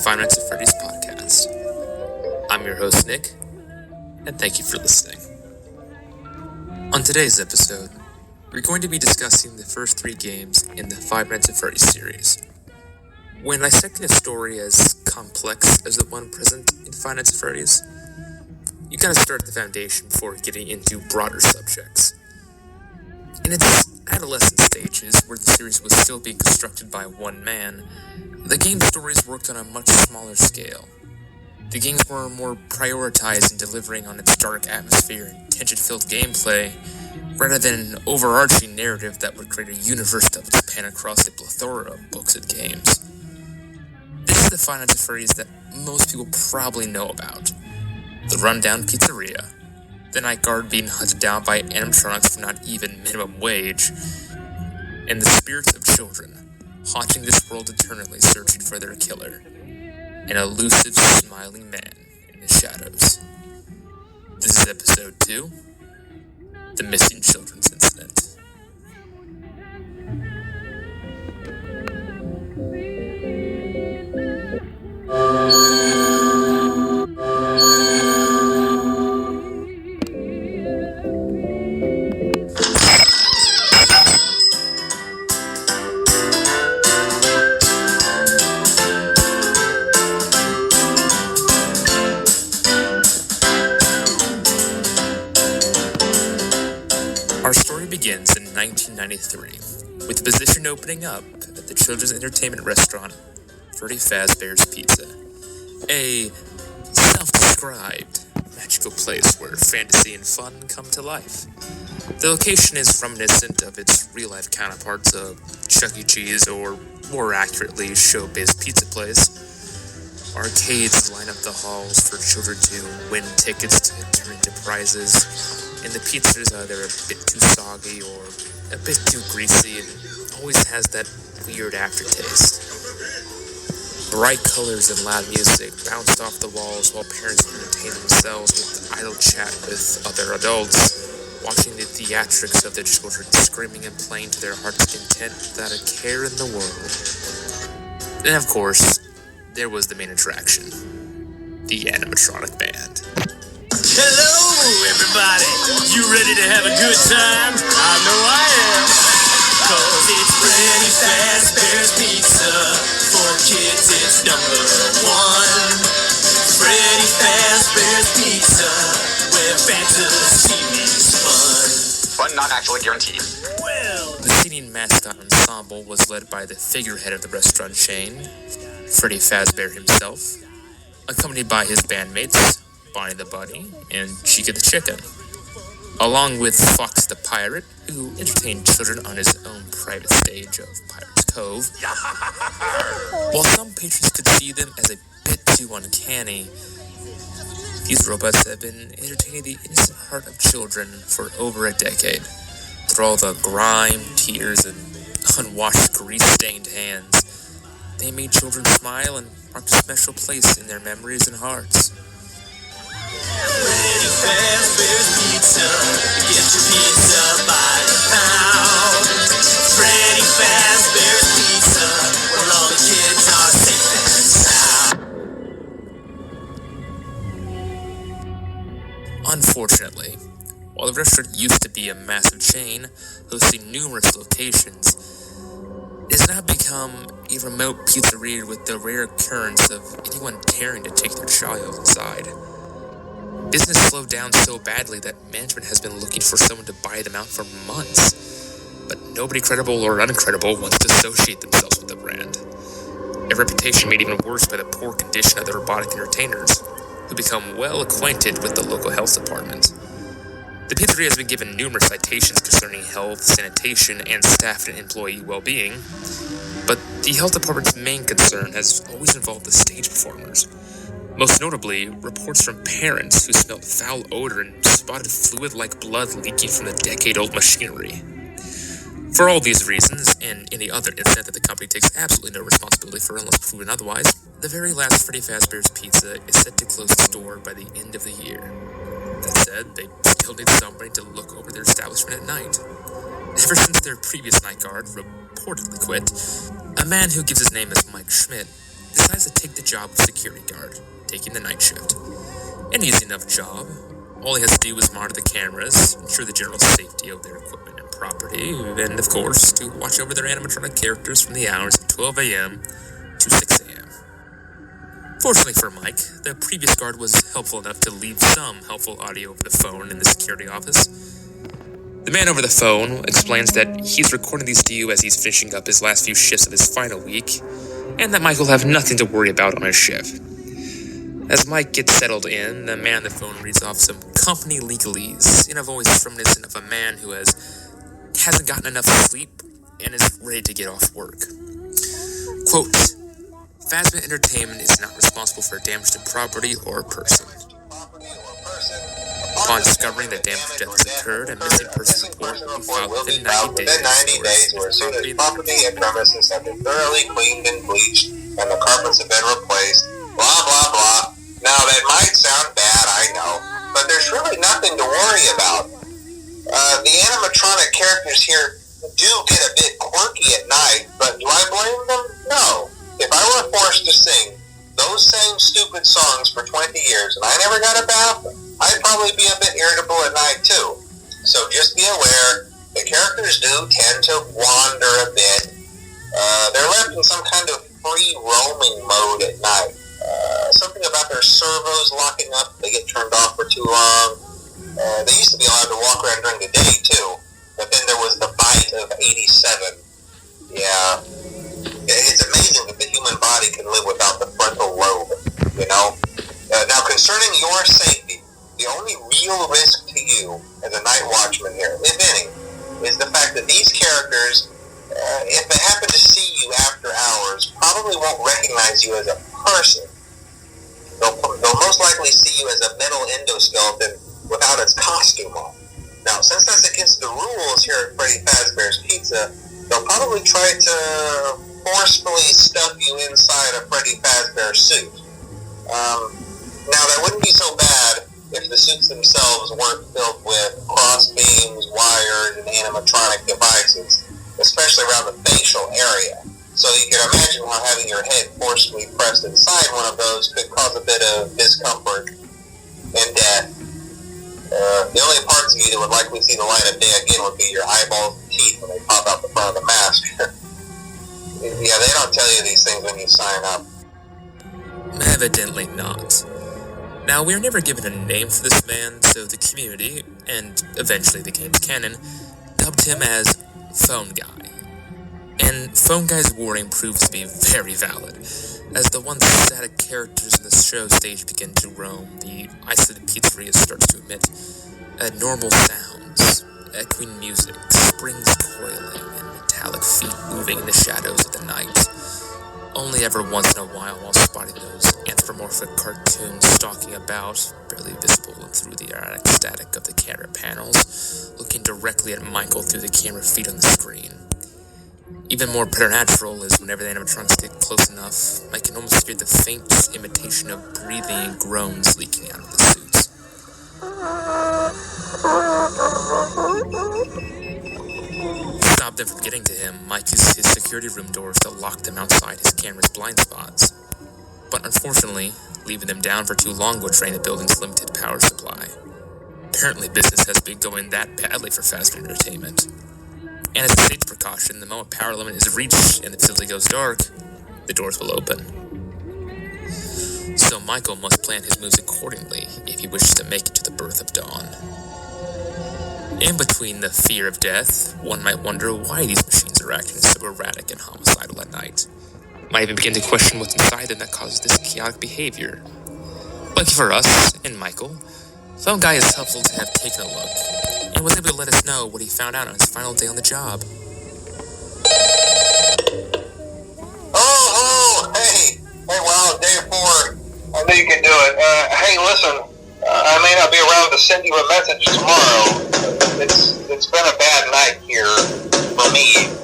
Five Nights at Freddy's podcast. I'm your host, Nick, and thank you for listening. On today's episode, we're going to be discussing the first 3 games in the Five Nights at Freddy's series. When dissecting a story as complex as the one present in Five Nights at Freddy's, you gotta start at the foundation before getting into broader subjects. In its adolescent stages, where the series was still being constructed by one man, the game's stories worked on a much smaller scale. The games were more prioritized in delivering on its dark atmosphere and tension-filled gameplay, rather than an overarching narrative that would create a universe that would span across a plethora of books and games. This is the Five Nights at Freddy's that most people probably know about. The rundown pizzeria, the night guard being hunted down by animatronics for not even minimum wage, and the spirits of children haunting this world eternally searching for their killer, an elusive smiling man in the shadows. This is episode 2, The Missing Children's Incident. Our story begins in 1993, with the position opening up at the children's entertainment restaurant, Freddy Fazbear's Pizza, a self-described magical place where fantasy and fun come to life. The location is reminiscent of its real-life counterparts of Chuck E. Cheese, or more accurately, Showbiz Pizza Place. Arcades line up the halls for children to win tickets to turn into prizes, and the pizza is either a bit too soggy or a bit too greasy and always has that weird aftertaste. Bright colors and loud music bounced off the walls while parents entertain themselves with idle chat with other adults, watching the theatrics of the children screaming and playing to their heart's content without a care in the world. And of course, there was the main attraction, the animatronic band. Hello, everybody. You ready to have a good time? I know I am. 'Cause it's Freddy Fazbear's Pizza. For kids, it's number 1. Freddy Fazbear's Pizza, where fantasy meets fun. Fun not actually guaranteed. Well, The seating mascot ensemble was led by the figurehead of the restaurant chain, Freddy Fazbear himself, accompanied by his bandmates, Bonnie the Bunny and Chica the Chicken, along with Fox the Pirate, who entertained children on his own private stage of Pirate's Cove. While some patrons could see them as a bit too uncanny, these robots have been entertaining the innocent heart of children for over a decade, through all the grime, tears, and unwashed grease-stained hands. They made children smile and marked a special place in their memories and hearts. Freddy Fazbear's Pizza. Get your pizza by the pound. Freddy Fazbear's Pizza, where all the kids are safe and sound. Unfortunately, while the restaurant used to be a massive chain hosting numerous locations, it has now become a remote pizzeria with the rare occurrence of anyone daring to take their child inside. Business slowed down so badly that management has been looking for someone to buy them out for months, but nobody credible or uncredible wants to associate themselves with the brand. A reputation made even worse by the poor condition of the robotic entertainers, who become well acquainted with the local health department. The pizzeria has been given numerous citations concerning health, sanitation, and staff and employee well-being, but the health department's main concern has always involved the stage performers. Most notably, reports from parents who smelled foul odor and spotted fluid-like blood leaking from the decade-old machinery. For all these reasons, and any other incident that the company takes absolutely no responsibility for unless proven otherwise, the very last Freddy Fazbear's Pizza is set to close its door by the end of the year. That said, they still need somebody to look over their establishment at night. Ever since their previous night guard reportedly quit, a man who gives his name as Mike Schmidt decides to take the job of security guard, taking the night shift. An easy enough job. All he has to do is monitor the cameras, ensure the general safety of their equipment and property, and of course, to watch over their animatronic characters from the hours of 12 a.m. to 6 a.m. Fortunately for Mike, the previous guard was helpful enough to leave some helpful audio over the phone in the security office. The man over the phone explains that he's recording these to you as he's finishing up his last few shifts of his final week, and that Mike will have nothing to worry about on his shift. As Mike gets settled in, the man on the phone reads off some company legalese in a voice reminiscent of a man who hasn't gotten enough sleep and is ready to get off work. Quote, Phasma Entertainment is not responsible for damage to property or person. Upon discovering that damage or death has occurred, a missing person report will be filed within 90 days, or as soon as property and premises have been thoroughly cleaned and bleached and the carpets have been replaced, blah, blah, blah. Now, that might sound bad, I know, but there's really nothing to worry about. The animatronic characters here do get a bit quirky at night, but do I blame them? No. If I were forced to sing those same stupid songs for 20 years and I never got a bath, I'd probably be a bit irritable at night too. So just be aware, the characters do tend to wander a bit. They're left in some kind of free roaming mode at night. Something about their servos locking up, they get turned off for too long. They used to be allowed to walk around during the day too, but then there was the bite of 87. Yeah. It's amazing that the human body can live without the frontal lobe, you know? Now, concerning your safety, the only real risk to you as a night watchman here, if any, is the fact that these characters, if they happen to see you after hours, probably won't recognize you as a person. They'll most likely see you as a metal endoskeleton without its costume on. Now, since that's against the rules here at Freddy Fazbear's Pizza, they'll probably try to forcefully stuff you inside a Freddy Fazbear suit. Now, that wouldn't be so bad if the suits themselves weren't filled with cross beams, wires, and animatronic devices, especially around the facial area. So you can imagine how having your head forcefully pressed inside one of those could cause a bit of discomfort and death. The only parts of you that would likely see the light of day again would be your eyeballs and teeth when they pop out the front of the mask. Yeah, they don't tell you these things when you sign up. Evidently not. Now, we are never given a name for this man, so the community, and eventually the game's canon, dubbed him as Phone Guy. And Phone Guy's warning proves to be very valid. As the once static characters in the show stage begin to roam, the isolated pizzeria starts to emit abnormal sounds, echoing music, springs coiling, and metallic feet moving in the shadows of the night. Only ever once in a while spotting those anthropomorphic cartoons stalking about, barely visible through the erratic static of the camera panels, looking directly at Michael through the camera feed on the screen. Even more preternatural is whenever the animatronics get close enough, I can almost hear the faint imitation of breathing and groans leaking out of the suits. To stop them from getting to him, Mike uses his security room doors to lock them outside his camera's blind spots. But unfortunately, leaving them down for too long would drain the building's limited power supply. Apparently business has been going that badly for Phasma Entertainment. And as a safety precaution, the moment power limit is reached and the facility goes dark, the doors will open. So Michael must plan his moves accordingly if he wishes to make it to the birth of dawn. In between the fear of death, one might wonder why these machines are acting so erratic and homicidal at night. Might even begin to question what's inside them that causes this chaotic behavior. Lucky for us, and Michael, Phone Guy is helpful to have taken a look, and was able to let us know what he found out on his final day on the job. Oh, hey, wow, day 4. I knew you could do it. Hey, listen, I may not be around to send you a message tomorrow. It's been a bad night here for me.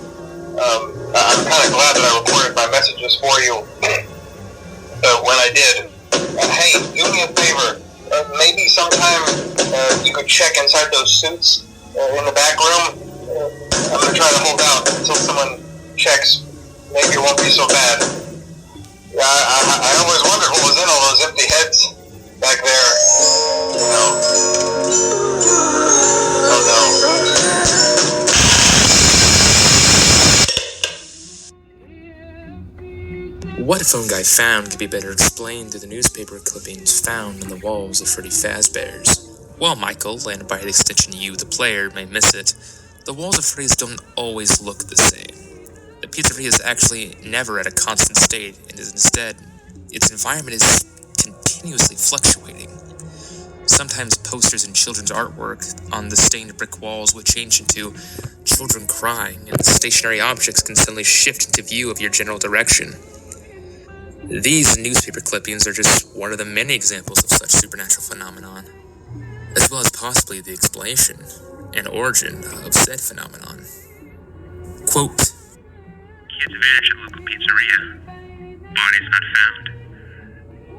I'm kind of glad that I recorded my messages for you when I did. Hey, do me a favor. Maybe sometime you could check inside those suits in the back room. I'm going to try to hold out until someone checks. Maybe it won't be so bad. Yeah, I always wondered what was in all those empty heads back there. Oh no. What Phone Guy found could be better explained through the newspaper clippings found on the walls of Freddy Fazbear's. While Michael, and by extension you, the player, may miss it, the walls of Freddy's don't always look the same. The pizzeria is actually never at a constant state, and instead, its environment is continuously fluctuating. Sometimes posters and children's artwork on the stained brick walls will change into children crying, and stationary objects can suddenly shift into view of your general direction. These newspaper clippings are just one of the many examples of such supernatural phenomenon, as well as possibly the explanation and origin of said phenomenon. Quote, Kids vanish at local pizzeria. Bodies not found.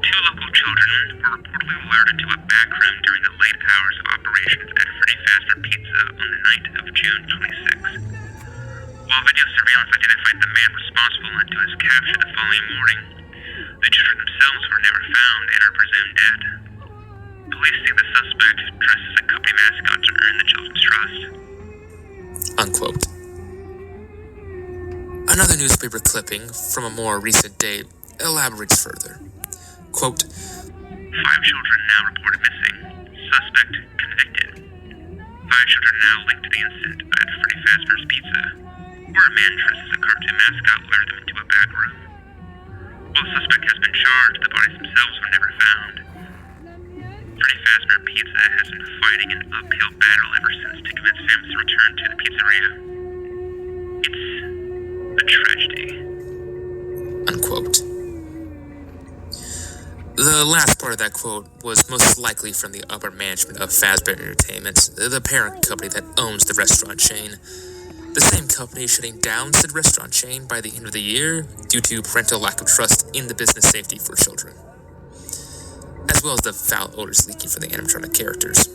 2 local children were reportedly alerted to a back room during the late hours of operations at Freddy Fazbear Pizza on the night of June 26. While video surveillance identified the man responsible until his capture the following morning, the children themselves were never found and are presumed dead. Police think the suspect dressed as a company mascot to earn the children's trust. Unquote. Another newspaper clipping from a more recent date elaborates further. Quote, 5 children now reported missing. Suspect convicted. 5 children now linked to the incident at Freddy Fazbear's Pizza, where a man dressed as a cartoon mascot lured them into a back room. While the suspect has been charged, the bodies themselves were never found. Freddy Fazbear Pizza has been fighting an uphill battle ever since to convince families to return to the pizzeria. It's a tragedy. Unquote. The last part of that quote was most likely from the upper management of Fazbear Entertainment, the parent company that owns the restaurant chain. The same company shutting down said restaurant chain by the end of the year due to parental lack of trust in the business safety for children, as well as the foul odors leaking from the animatronic characters.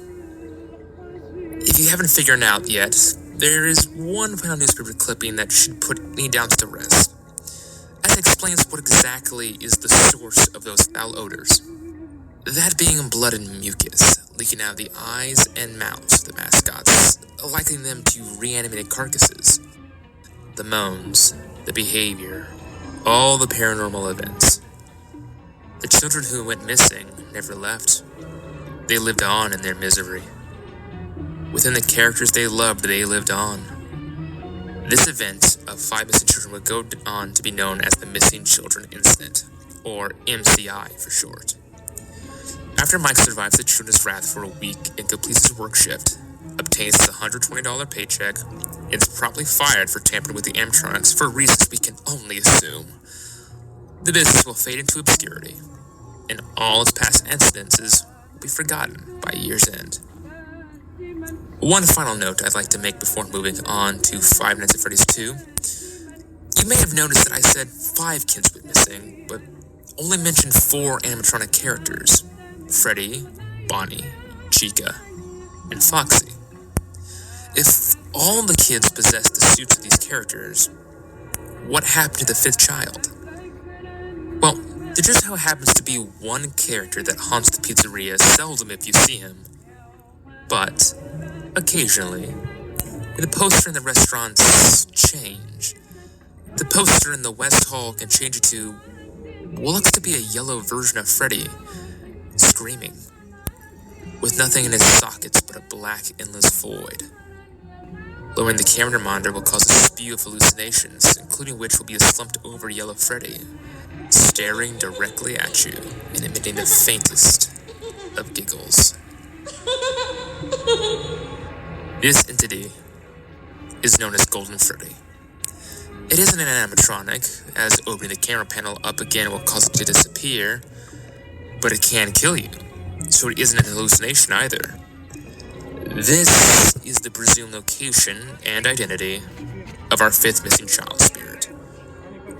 If you haven't figured it out yet, there is one final newspaper clipping that should put any doubts to rest, as it explains what exactly is the source of those foul odors. That being blood and mucus leaking out of the eyes and mouths of the mascots, likening them to reanimated carcasses. The moans, the behavior, all the paranormal events. The children who went missing never left. They lived on in their misery. Within the characters they loved, they lived on. This event of 5 missing children would go on to be known as the Missing Children Incident, or MCI for short. After Mike survives the children's wrath for a week and completes his work shift, obtains his $120 paycheck, and is promptly fired for tampering with the animatronics for reasons we can only assume. The business will fade into obscurity, and all its past incidences will be forgotten by year's end. One final note I'd like to make before moving on to Five Nights at Freddy's 2. You may have noticed that I said 5 kids went missing, but only mentioned 4 animatronic characters: Freddy, Bonnie, Chica, and Foxy. If all the kids possessed the suits of these characters, what happened to the 5th child? Well, there just so happens to be one character that haunts the pizzeria seldom if you see him, but occasionally. The poster in the restaurants change. The poster in the West Hall can change it to what looks to be a yellow version of Freddy, screaming, with nothing in his sockets but a black endless void. Lowering the camera monitor will cause a spew of hallucinations, including which will be a slumped over yellow Freddy, staring directly at you and emitting the faintest of giggles. This entity is known as Golden Freddy. It isn't an animatronic, as opening the camera panel up again will cause it to disappear, but it can kill you, so it isn't an hallucination either. This is the presumed location and identity of our 5th missing child spirit.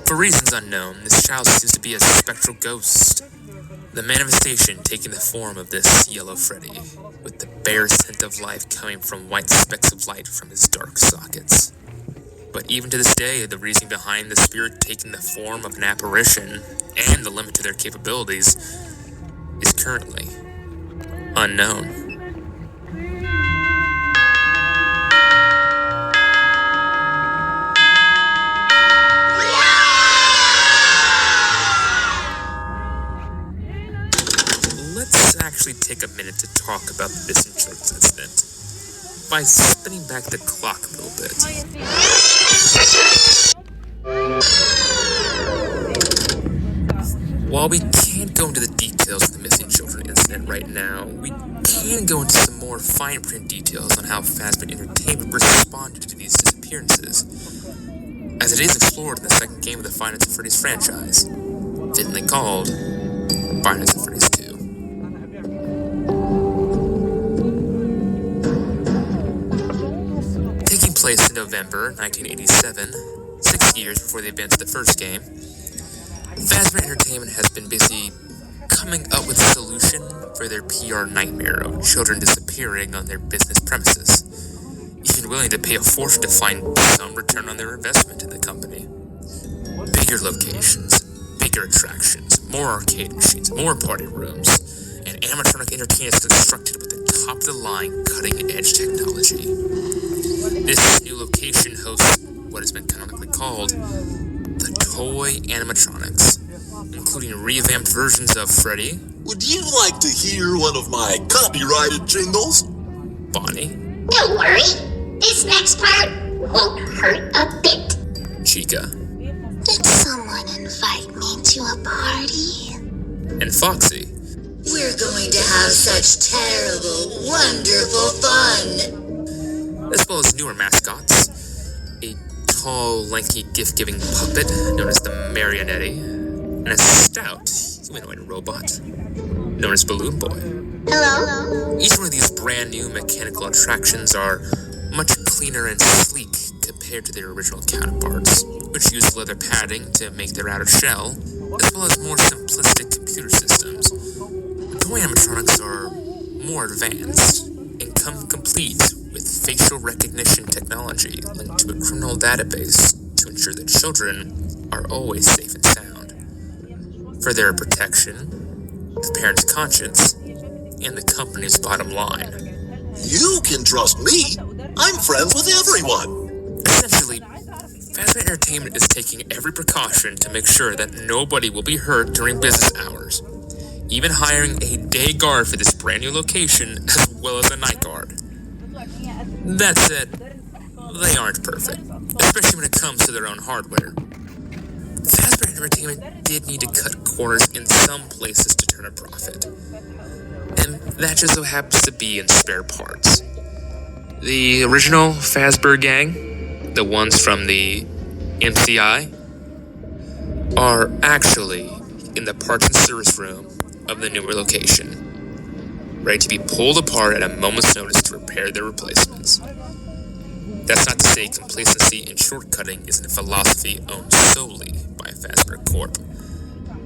For reasons unknown, this child seems to be a spectral ghost, the manifestation taking the form of this yellow Freddy, with the barest hint of life coming from white specks of light from his dark sockets. But even to this day, the reasoning behind the spirit taking the form of an apparition and the limit to their capabilities is currently unknown. Let's actually take a minute to talk about the missing children's incident by spinning back the clock a little bit. While we can't go into the details of the missing children incident right now, we can go into some more fine print details on how Fazbear Entertainment responded to these disappearances, as it is explored in the second game of the Five Nights at Freddy's franchise, fittingly called Five Nights at Freddy's 2. Taking place in November 1987, 6 years before the events of the first game, Fazbear Entertainment has been busy coming up with a solution for their PR nightmare of children disappearing on their business premises, even willing to pay a fortune to find some return on their investment in the company. Bigger locations, bigger attractions, more arcade machines, more party rooms, and animatronic entertainment constructed with the top-of-the-line cutting-edge technology. This new location hosts what has been canonically called the Toy Animatronics, including revamped versions of Freddy. Would you like to hear one of my copyrighted jingles? Bonnie. Don't worry, this next part won't hurt a bit. Chica. Did someone invite me to a party? And Foxy. We're going to have such terrible, wonderful fun. As well as newer mascots, a tall, lanky, gift-giving puppet known as the Marionette, and a stout, humanoid robot known as Balloon Boy. Hello? Each one of these brand new mechanical attractions are much cleaner and sleek compared to their original counterparts, which use leather padding to make their outer shell, as well as more simplistic computer systems. The toy animatronics are more advanced and come complete with facial recognition technology linked to a criminal database to ensure that children are always safe and sound. For their protection, the parents' conscience, and the company's bottom line. You can trust me. I'm friends with everyone. Essentially, Fazbear Entertainment is taking every precaution to make sure that nobody will be hurt during business hours, even hiring a day guard for this brand new location as well as a night guard. That said, they aren't perfect, especially when it comes to their own hardware. Fazbear Entertainment did need to cut corners in some places to turn a profit, and that just so happens to be in spare parts. The original Fazbear gang, the ones from the MCI, are actually in the parts and service room of the newer location, ready to be pulled apart at a moment's notice to repair their replacements. That's not to say complacency and shortcutting isn't a philosophy owned solely by Fazbear Corp.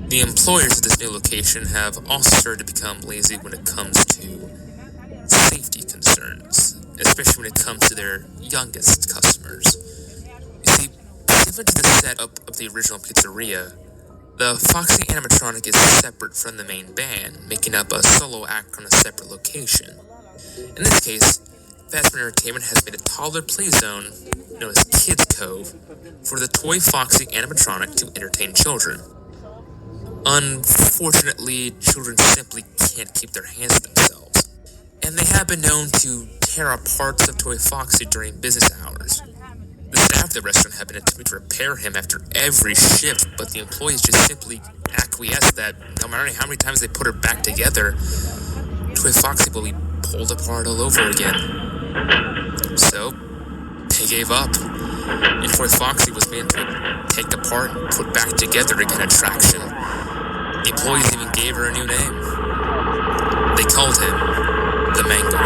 The employers of this new location have also started to become lazy when it comes to safety concerns, especially when it comes to their youngest customers. You see, similar to the setup of the original pizzeria, the Foxy animatronic is separate from the main band, making up a solo act on a separate location. In this case, Fazbear Entertainment has made a toddler play zone known as Kids Cove for the Toy Foxy animatronic to entertain children. Unfortunately, children simply can't keep their hands to themselves, and they have been known to tear up parts of Toy Foxy during business hours. The staff of the restaurant have been attempting to repair him after every shift, but the employees just simply acquiesce that no matter how many times they put her back together, Toy Foxy will be pulled apart all over again. So, they gave up, and Toy Foxy was made to take apart and put back together again attraction. The employees even gave her a new name. They called him the Mango.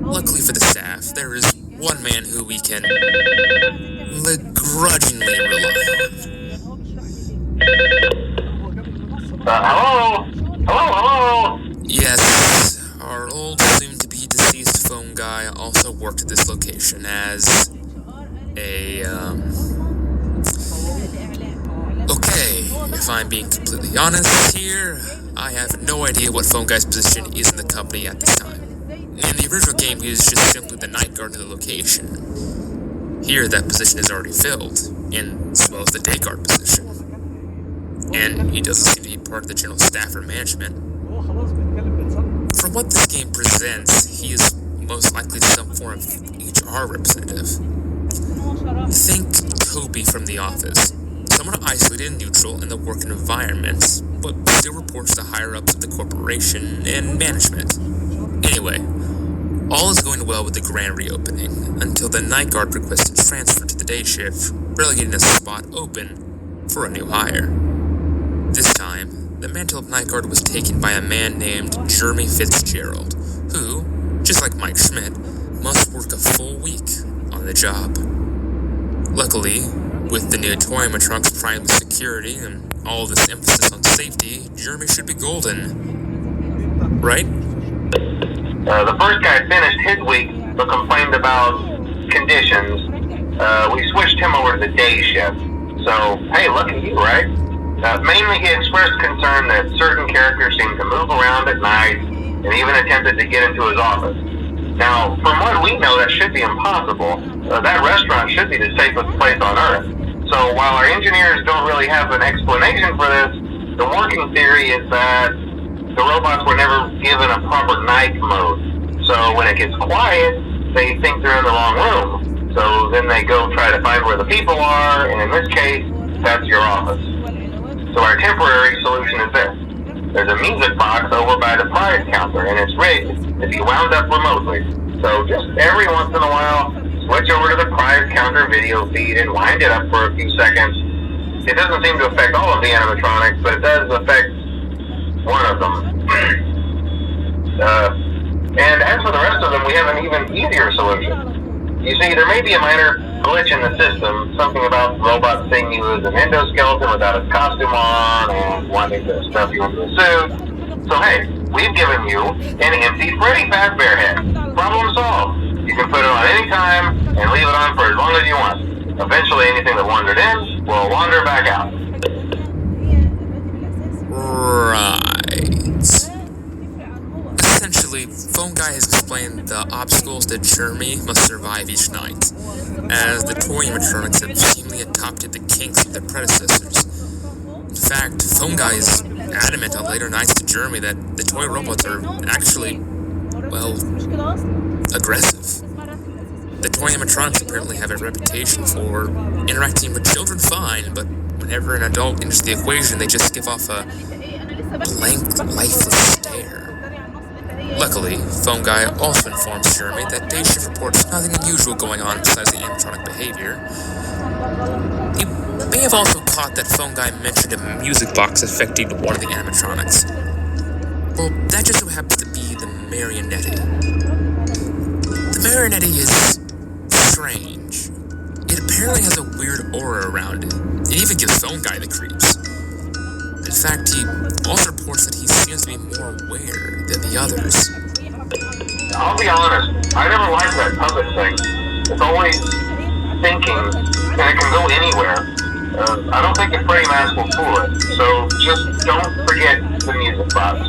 Luckily for the staff, there is one man who we can begrudgingly rely on. Hello? Hello? Yes, our old soon-to-be deceased phone guy also worked at this location as a, Okay, if I'm being completely honest here, I have no idea what phone guy's position is in the company at this time. In the original game, he was just simply the night guard to the location. Here, that position is already filled, and as well as the day guard position. And he doesn't seem to be part of the general staff or management. From what this game presents, he is most likely some form of HR representative. Think Toby from The Office. Someone isolated and neutral in the work environment, but still reports to higher-ups of the corporation and management. Anyway, all is going well with the grand reopening, until the night guard requested transfer to the day shift, relegating a spot open for a new hire. This time, the mantle of night guard was taken by a man named Jeremy Fitzgerald, who, just like Mike Schmidt, must work a full week on the job. Luckily, with the new toy animatronics primed with security and all this emphasis on safety, Jeremy should be golden. Right? The first guy finished his week, but complained about conditions. We switched him over to the day shift. So, hey, look at you, right? Mainly he expressed concern that certain characters seemed to move around at night and even attempted to get into his office. Now, from what we know, that should be impossible. That restaurant should be the safest place on Earth. So while our engineers don't really have an explanation for this, the working theory is that the robots were never given a proper night mode. So when it gets quiet, they think they're in the wrong room. So then they go try to find where the people are, and in this case, that's your office. So our temporary solution is this. There's a music box over by the prize counter, and it's rigged to be wound up remotely. So just every once in a while, switch over to the prize counter video feed and wind it up for a few seconds. It doesn't seem to affect all of the animatronics, but it does affect one of them. And as for the rest of them, we have an even easier solution. You see, there may be a minor glitch in the system, something about robots seeing you as an endoskeleton without a costume on and wanting to stuff you into a suit. So hey, we've given you an empty Freddy Fazbear head. Problem solved. You can put it on any time and leave it on for as long as you want. Eventually anything that wandered in will wander back out. Right. Essentially, Phone Guy has explained the obstacles that Jeremy must survive each night, as the toy animatronics have seemingly adopted the kinks of their predecessors. In fact, Phone Guy is adamant on later nights to Jeremy that the toy robots are actually, well, aggressive. The toy animatronics apparently have a reputation for interacting with children fine, but whenever an adult enters the equation, they just give off a blank, lifeless stare. Luckily, Phone Guy also informs Jeremy that day shift reports nothing unusual going on besides the animatronic behavior. He may have also caught that Phone Guy mentioned a music box affecting one of the animatronics. Well, that just so happens to be the Marionette. The Marionette is strange. It apparently has a weird aura around it. It even gives Phone Guy the creeps. In fact, he also reports that he seems to be more aware than the others. I'll be honest, I never liked that puppet thing. It's always thinking, and it can go anywhere. I don't think the Freddy mask will fool it, so just don't forget the music box.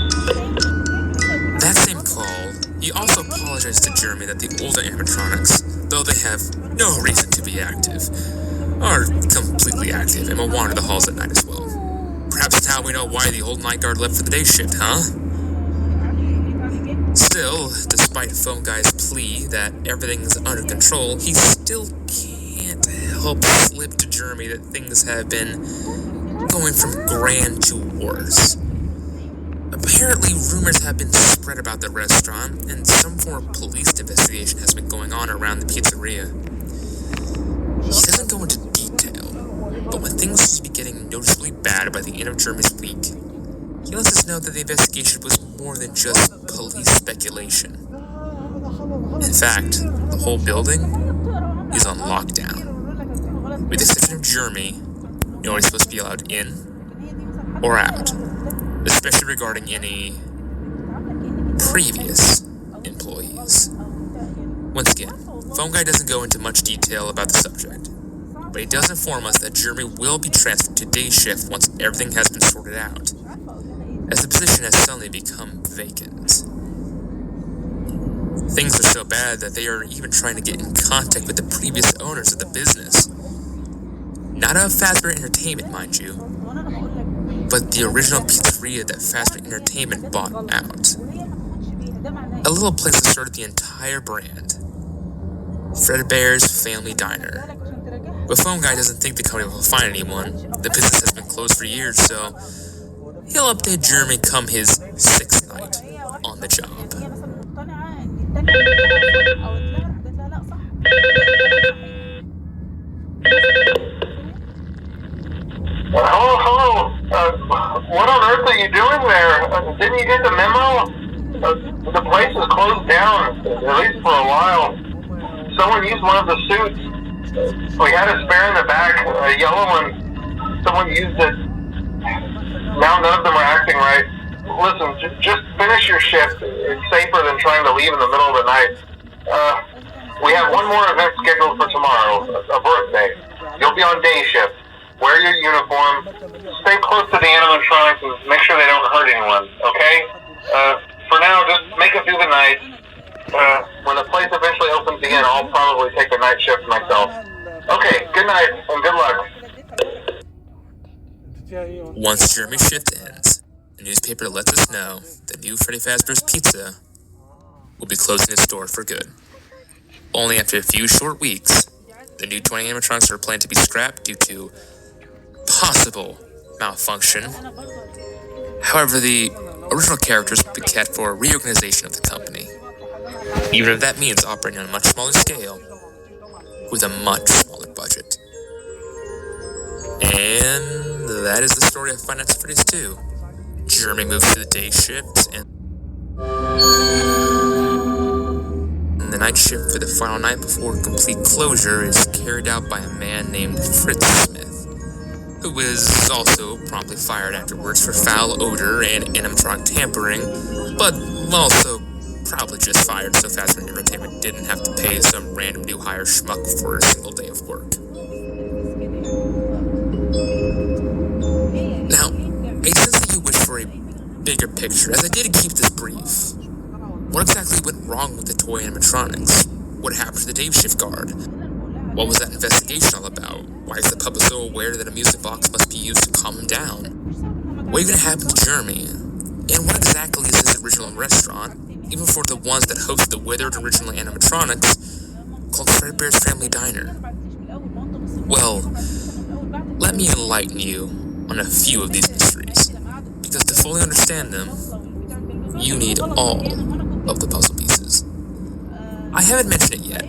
That same call, he also apologized to Jeremy that the older animatronics, though they have no reason to be active, are completely active and will wander the halls at night as well. Perhaps now we know why the old night guard left for the day shift, huh? Still, despite Phone Guy's plea that everything's under control, he still can't help slip to Jeremy that things have been going from grand to worse. Apparently, rumors have been spread about the restaurant, and some form of police investigation has been going on around the pizzeria. He doesn't go into detail, but when things seem to be getting noticeably bad by the end of Jeremy's week, he lets us know that the investigation was more than just police speculation. In fact, the whole building is on lockdown. With the exception of Jeremy, nobody's supposed to be allowed in or out. especially regarding any previous employees. Once again, Phone Guy doesn't go into much detail about the subject, but he does inform us that Jeremy will be transferred to day shift once everything has been sorted out, as the position has suddenly become vacant. Things are so bad that they are even trying to get in contact with the previous owners of the business. Not of Fazbear Entertainment, mind you, but the original pizzeria that Fazbear Entertainment bought out. A little place that started the entire brand, Fredbear's Family Diner. But Phone Guy doesn't think the company will find anyone. The business has been closed for years, so he'll update Jeremy come his 6th night on the job. Hello. What on earth are you doing there? Didn't you get the memo? The place is closed down, at least for a while. Someone used one of the suits. We had a spare in the back, a yellow one. Someone used it. Now none of them are acting right. Listen, just finish your shift. It's safer than trying to leave in the middle of the night. We have one more event scheduled for tomorrow, a birthday. You'll be on day shift. Wear your uniform. Stay close to the animatronics and make sure they don't hurt anyone, okay? For now, just make it through the night. When the place eventually opens again, I'll probably take a night shift myself. Okay, good night and good luck. Once Jeremy's shift ends, the newspaper lets us know that new Freddy Fazbear's Pizza will be closing its doors for good. Only after a few short weeks, the new 20 animatronics are planned to be scrapped due to possible malfunction. However, the original characters will be kept for a reorganization of the company, even if that means operating on a much smaller scale with a much smaller budget. And that is the story of Five Nights at Freddy's 2. Jeremy moves to the day shift, and the night shift for the final night before complete closure is carried out by a man named Fritz Smith, who is also promptly fired afterwards for foul odor and animatronic tampering, but also probably just fired so Fazbear Entertainment didn't have to pay some random new hire schmuck for a single day of work. Now, I sense that you wish for a bigger picture, as I did keep this brief. What exactly went wrong with the toy animatronics? What happened to the day shift guard? What was that investigation all about? Why is the public so aware that a music box must be used to calm him down? What even happened to Jeremy? And what exactly is this original restaurant, even for the ones that hosted the withered original animatronics, called Fredbear's Family Diner? Well, let me enlighten you on a few of these mysteries, because to fully understand them, you need all of the puzzle pieces. I haven't mentioned it yet,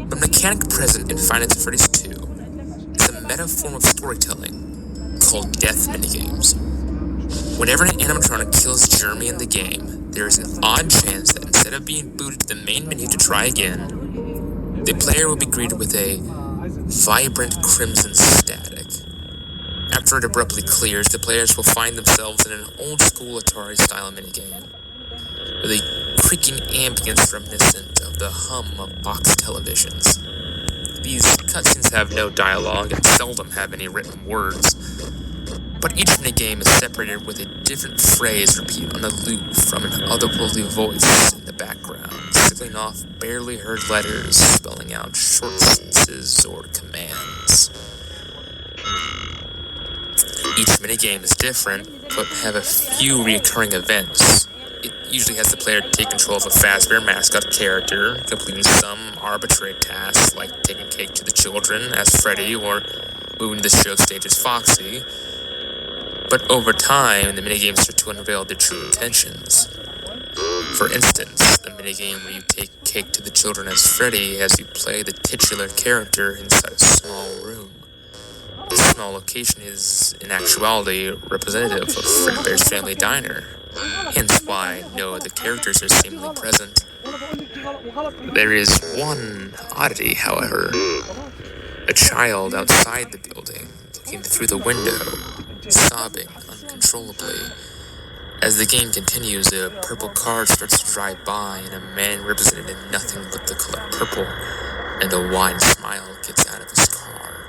but a mechanic present in Five Nights at Freddy's 2 is a meta form of storytelling called death minigames. Whenever an animatronic kills Jeremy in the game, there is an odd chance that instead of being booted to the main menu to try again, the player will be greeted with a vibrant crimson static. After it abruptly clears, the players will find themselves in an old-school Atari-style minigame, with a creaking ambience reminiscent of the hum of box televisions. These cutscenes have no dialogue and seldom have any written words, but each minigame is separated with a different phrase repeated on a loop from an otherworldly voice in the background, signaling off barely heard letters, spelling out short sentences or commands. Each minigame is different, but have a few recurring events. It usually has the player take control of a Fazbear mascot character, completing some arbitrary tasks like taking cake to the children as Freddy or moving to the show stage as Foxy. But over time, the minigames start to unveil their true intentions. For instance, the minigame where you take cake to the children as Freddy has you play the titular character inside a small room. This small location is, in actuality, representative of Fredbear's Family Diner, hence why no other characters are seemingly present. There is one oddity, however. A child outside the building, looking through the window, sobbing uncontrollably. As the game continues, a purple car starts to drive by, and a man represented in nothing but the color purple and a wide smile gets out of his car.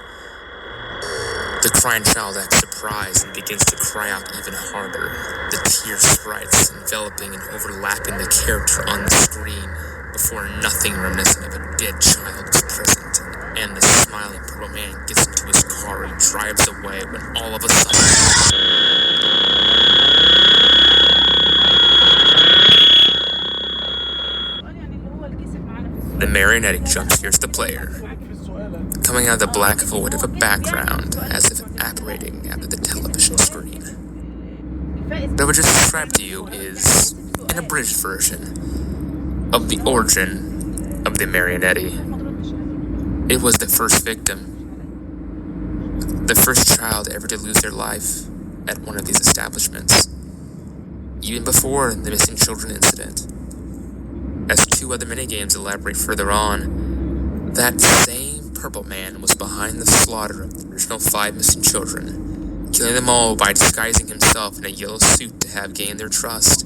The crying child acts surprised and begins to cry out even harder, the tear sprites enveloping and overlapping the character on the screen before nothing reminiscent of a dead child is present, and the smiling purple man gets into his car and drives away when all of a sudden... the marionette jump scares the player, coming out of the black void of a background as if apparating out of the television screen. What I would just describe to you is an abridged version of the origin of the marionette. It was the first victim, the first child ever to lose their life at one of these establishments, even before the missing children incident. As two other minigames elaborate further on, that same purple man was behind the slaughter of the original 5 missing children, killing them all by disguising himself in a yellow suit to have gained their trust.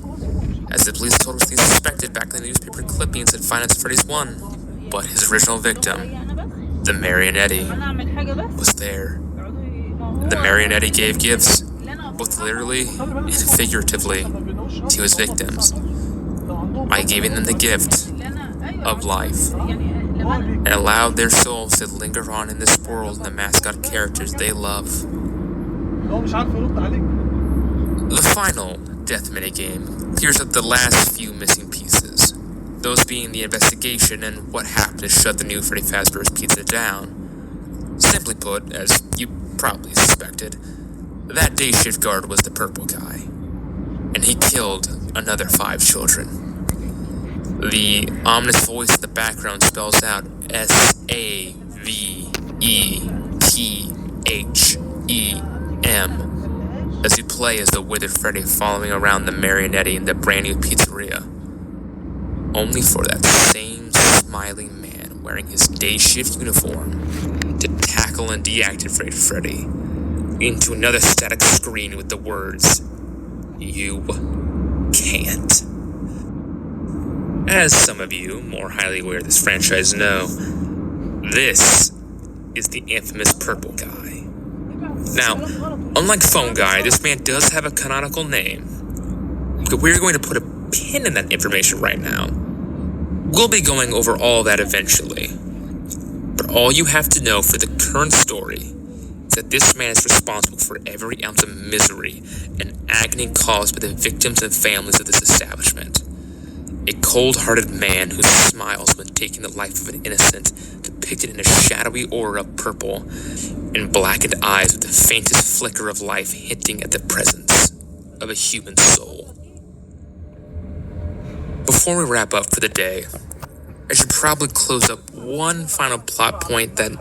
As the police told us, he suspected back in the newspaper clippings that Five Nights at Freddy's 1, but his original victim, the marionette, was there. The marionette gave gifts, both literally and figuratively, to his victims, by giving them the gift of life, and allowed their souls to linger on in this world and the mascot characters they love. The final death minigame clears up the last few missing pieces, those being the investigation and what happened to shut the new Freddy Fazbear's Pizza down. Simply put, as you probably suspected, that day shift guard was the purple guy, and he killed another 5 children. The ominous voice in the background spells out SAVETHEM as you play as the withered Freddy following around the marionette in the brand new pizzeria, only for that same smiling man wearing his day shift uniform to tackle and deactivate Freddy into another static screen with the words, "You can't." As some of you, more highly aware of this franchise, know, this is the infamous purple guy. Now, unlike Phone Guy, this man does have a canonical name, but we're going to put a pin in that information right now. We'll be going over all that eventually, but all you have to know for the current story is that this man is responsible for every ounce of misery and agony caused by the victims and families of this establishment. A cold-hearted man who smiles when taking the life of an innocent, depicted in a shadowy aura of purple, and blackened eyes with the faintest flicker of life hinting at the presence of a human soul. Before we wrap up for the day, I should probably close up one final plot point that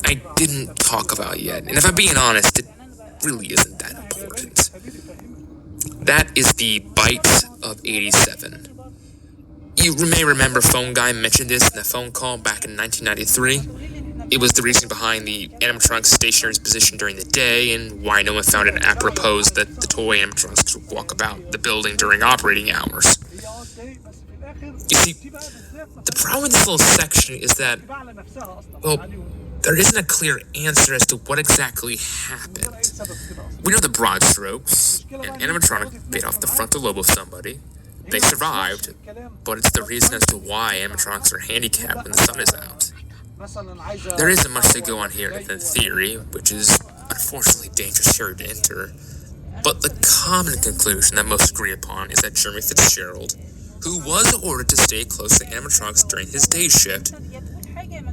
I didn't talk about yet, and if I'm being honest, it really isn't that important. That is the bite of 87. You may remember Phone Guy mentioned this in the phone call back in 1993. It was the reason behind the animatronics stationary's position during the day and why no one found it apropos that the toy animatronics could walk about the building during operating hours. You see, the problem with this little section is that, well, there isn't a clear answer as to what exactly happened. We know the broad strokes. An animatronic bit off the frontal lobe of somebody. They survived, but it's the reason as to why animatronics are handicapped when the sun is out. There isn't much to go on here than the theory, which is unfortunately dangerous territory to enter, but the common conclusion that most agree upon is that Jeremy Fitzgerald, who was ordered to stay close to animatronics during his day shift,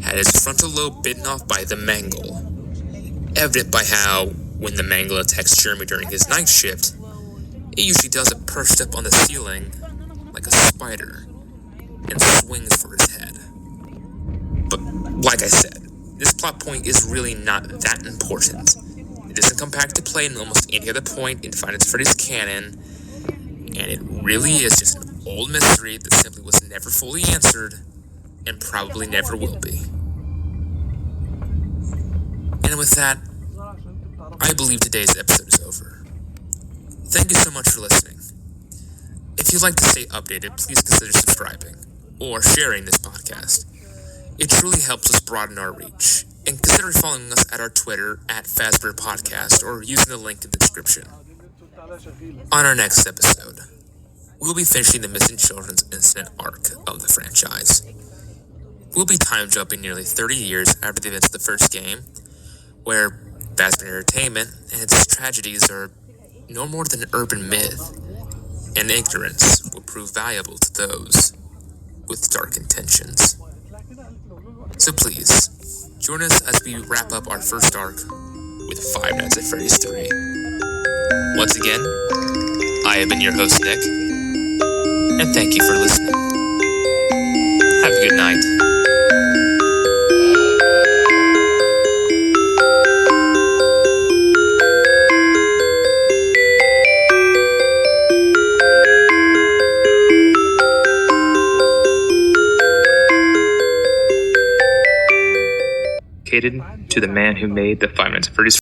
had his frontal lobe bitten off by the mangle, evident by how, when the mangle attacks Jeremy during his night shift, it usually does it perched up on the ceiling like a spider and swings for his head. But like I said, this plot point is really not that important. It doesn't come back to play in almost any other point in Five Nights at Freddy's canon, and it really is just an old mystery that simply was never fully answered and probably never will be. And with that, I believe today's episode is over. Thank you so much for listening. If you'd like to stay updated, please consider subscribing or sharing this podcast. It truly helps us broaden our reach. And consider following us at our Twitter at Fazbear Podcast or using the link in the description. On our next episode, we'll be finishing the Missing Children's incident arc of the franchise. We'll be time jumping nearly 30 years after the events of the first game, where Fazbear Entertainment and its tragedies are no more than an urban myth, and ignorance will prove valuable to those with dark intentions. So please, join us as we wrap up our first arc with Five Nights at Freddy's 3. Once again, I have been your host, Nick, and thank you for listening. Have a good night. Dedicated to the man who made the Five Nights at Freddy's